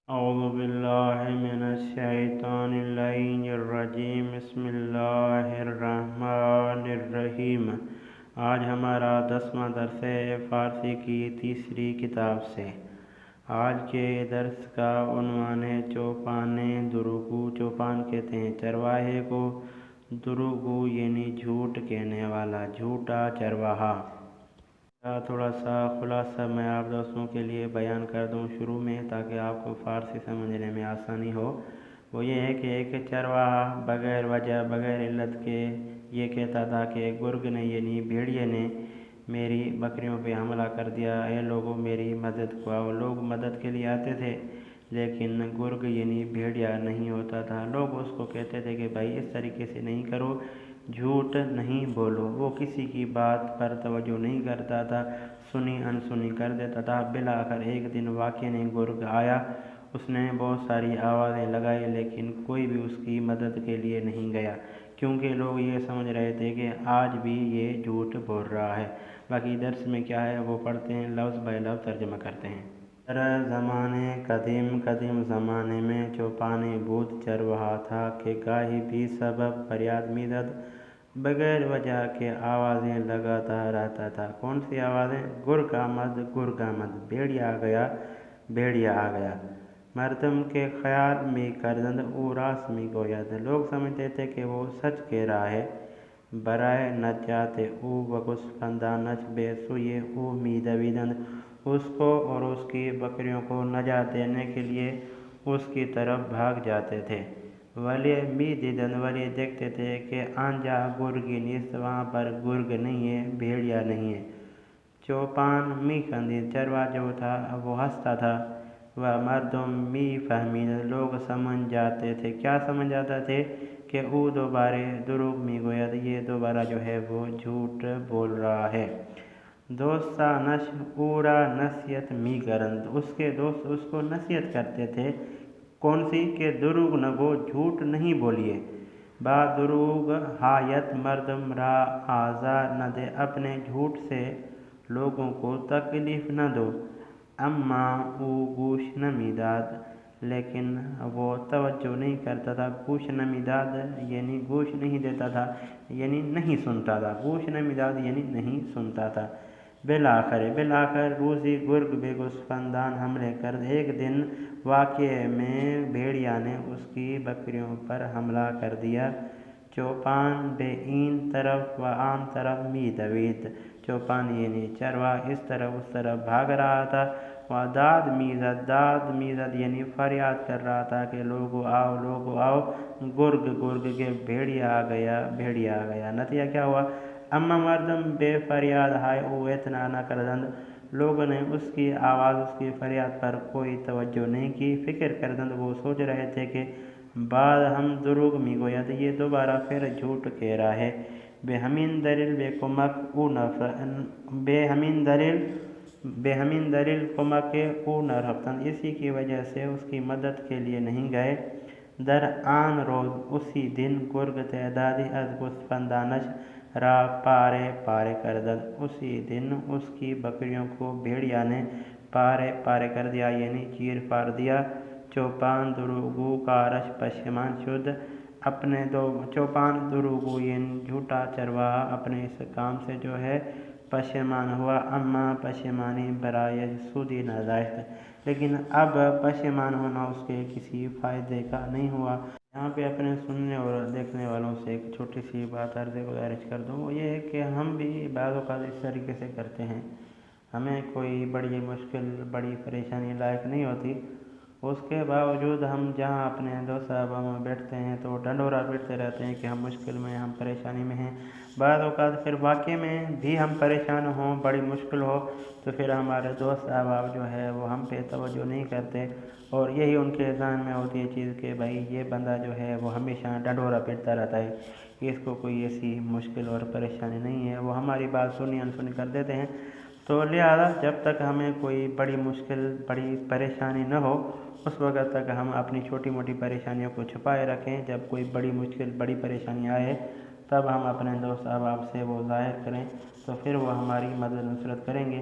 اعوذ باللہ من الشیطان اللعین الرجیم بسم اللہ الرحمن الرحیم۔ آج ہمارا 10واں درس ہے فارسی کی تیسری کتاب سے۔ آج کے درس کا عنوان ہے چوپان دروغگو۔ چوپان کہتے ہیں چرواہے کو، دروغگو یعنی جھوٹ کہنے والا، جھوٹا چرواہا۔ تھوڑا سا خلاصہ میں آپ دوستوں کے لیے بیان کر دوں شروع میں، تاکہ آپ کو فارسی سمجھنے میں آسانی ہو۔ وہ یہ ہے کہ ایک چرواہا بغیر وجہ بغیر علت کے یہ کہتا تھا کہ گرگ نے یعنی بھیڑیے نے میری بکریوں پہ حملہ کر دیا، اے لوگوں میری مدد کو آؤ۔ لوگ مدد کے لیے آتے تھے، لیکن گرگ یعنی بھیڑیا نہیں ہوتا تھا۔ لوگ اس کو کہتے تھے کہ بھائی اس طریقے سے نہیں کرو، جھوٹ نہیں بولو۔ وہ کسی کی بات پر توجہ نہیں کرتا تھا، سنی انسنی کر دیتا تھا۔ بالآخر ایک دن واقعے نے گرگ آیا، اس نے بہت ساری آوازیں لگائی، لیکن کوئی بھی اس کی مدد کے لیے نہیں گیا، کیونکہ لوگ یہ سمجھ رہے تھے کہ آج بھی یہ جھوٹ بول رہا ہے۔ باقی درس میں کیا ہے وہ پڑھتے ہیں، لفظ بائی لفظ ترجمہ کرتے ہیں۔ در زمانے قدیم زمانے میں چوپان بود چرواہا تھا کہ گاہی بھی سبب فریاد میزد بغیر وجہ کے آوازیں لگاتا رہتا تھا۔ کون سی آوازیں؟ گرگ آمد، گرگ آمد، بھیڑیا آ گیا، بھیڑیا آ گیا۔ مردم کے خیال میں کردند او راست می گوید۔ لوگ سمجھتے تھے کہ وہ سچ کہہ رہا ہے۔ برائے نجات او وگوسفندانش بے سوئے او می دویدند۔ اس کو اور اس کی بکریوں کو نجات دینے کے لیے اس کی طرف بھاگ جاتے تھے۔ ولی می دیدند، ولی دیکھتے تھے کہ آنجا گرگی نیست، وہاں پر گرگ نہیں ہے، بھیڑیا نہیں ہے۔ چوپان می خندید، چرواہا جو تھا وہ ہنستا تھا۔ وہ مردم می فہمید، لوگ سمجھ جاتے تھے۔ کیا سمجھ جاتے تھے؟ کہ او دوبارہ دروغ می گوید، یہ دوبارہ جو ہے وہ جھوٹ بول رہا ہے۔ دوستانش اورا نصیحت می کرند، اس کے دوست اس کو نصیحت کرتے تھے۔ کون سی؟ کہ دروغ نہ گو، جھوٹ نہیں بولیے۔ با دروغ ہایت مردم را آزار نہ دے، اپنے جھوٹ سے لوگوں کو تکلیف نہ دو۔ اما او گوش نمی داد، لیکن وہ توجہ نہیں کرتا تھا۔ گوش نمی داد یعنی گوش نہیں دیتا تھا، یعنی نہیں سنتا تھا۔ گوش نمی داد یعنی نہیں سنتا تھا۔ بالآخر روزی گرگ بے گوسفندان حملے کر، ایک دن واقعے میں بھیڑیا نے اس کی بکریوں پر حملہ کر دیا۔ چوپان بے این طرف و آن طرف می دوید، چوپان یعنی چرواہا اس طرف بھاگ رہا تھا۔ و داد میزد یعنی فریاد کر رہا تھا کہ لوگو آؤ، لوگو آؤ، گرگ کے بھیڑیا آ گیا۔ نتیجہ کیا ہوا؟ اما مردم بے فریاد ہائے او اتنا نہ کردند، لوگوں نے اس کی آواز، اس کی فریاد پر کوئی توجہ نہیں کی۔ فکر کردند، وہ سوچ رہے تھے کہ بعد ہم دروغ می گوید، یہ دوبارہ پھر جھوٹ کہہ رہا ہے۔ بے ہمین دلیل کمک او نہ رفتند، اسی کی وجہ سے اس کی مدد کے لیے نہیں گئے۔ در آن روز اسی دن گرگ تعدادی از گوسفندانش را پارے کردند، اسی دن اس کی بکریوں کو بھیڑیا نے پارے کر دیا، یعنی چیر پھاڑ دیا۔ چوپان دروغگو کارش پشیمان شد، چوپان دروغگو یعنی جھوٹا چرواہا اپنے اس کام سے جو ہے پشیمان ہوا۔ اما پشیمانی برائے سودی نداشت، لیکن اب پشیمان ہونا اس کے کسی فائدے کا نہیں ہوا۔ یہاں پہ اپنے سننے اور دیکھنے والوں سے ایک چھوٹی سی بات عرض گزارش کر دوں، وہ یہ ہے کہ ہم بھی بعض اوقات اس طریقے سے کرتے ہیں، ہمیں کوئی بڑی مشکل، بڑی پریشانی لاحق نہیں ہوتی، اس کے باوجود ہم جہاں اپنے دوست صحابہ میں بیٹھتے ہیں تو ڈنڈورا پیٹتے رہتے ہیں کہ ہم مشکل میں، ہم پریشانی میں ہیں۔ بعض اوقات پھر واقعے میں بھی ہم پریشان ہوں، بڑی مشکل ہو، تو پھر ہمارے دوست احباب جو ہے وہ ہم پہ توجہ نہیں کرتے، اور یہی ان کے ذہن میں ہوتی ہے چیز کہ بھائی یہ بندہ جو ہے وہ ہمیشہ ڈنڈورا پیٹتا رہتا ہے، اس کو کوئی ایسی مشکل اور پریشانی نہیں ہے، وہ ہماری بات سنی انسنی کر دیتے ہیں۔ تو لہٰذا جب تک ہمیں کوئی بڑی مشکل، بڑی پریشانی نہ ہو، اس وقت تک ہم اپنی چھوٹی موٹی پریشانیوں کو چھپائے رکھیں۔ جب کوئی بڑی مشکل، بڑی پریشانی آئے تب ہم اپنے دوست احباب سے وہ ظاہر کریں، تو پھر وہ ہماری مدد نصرت کریں گے۔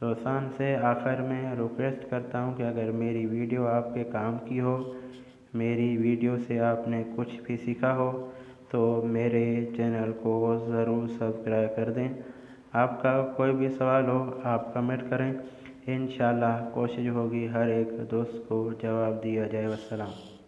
دوستان سے آخر میں ریکویسٹ کرتا ہوں کہ اگر میری ویڈیو آپ کے کام کی ہو، میری ویڈیو سے آپ نے کچھ بھی سیکھا ہو، تو میرے چینل کو ضرور سبسکرائب کر دیں۔ آپ کا کوئی بھی سوال ہو آپ کمنٹ کریں، انشاءاللہ کوشش ہوگی ہر ایک دوست کو جواب دیا جائے۔ والسلام۔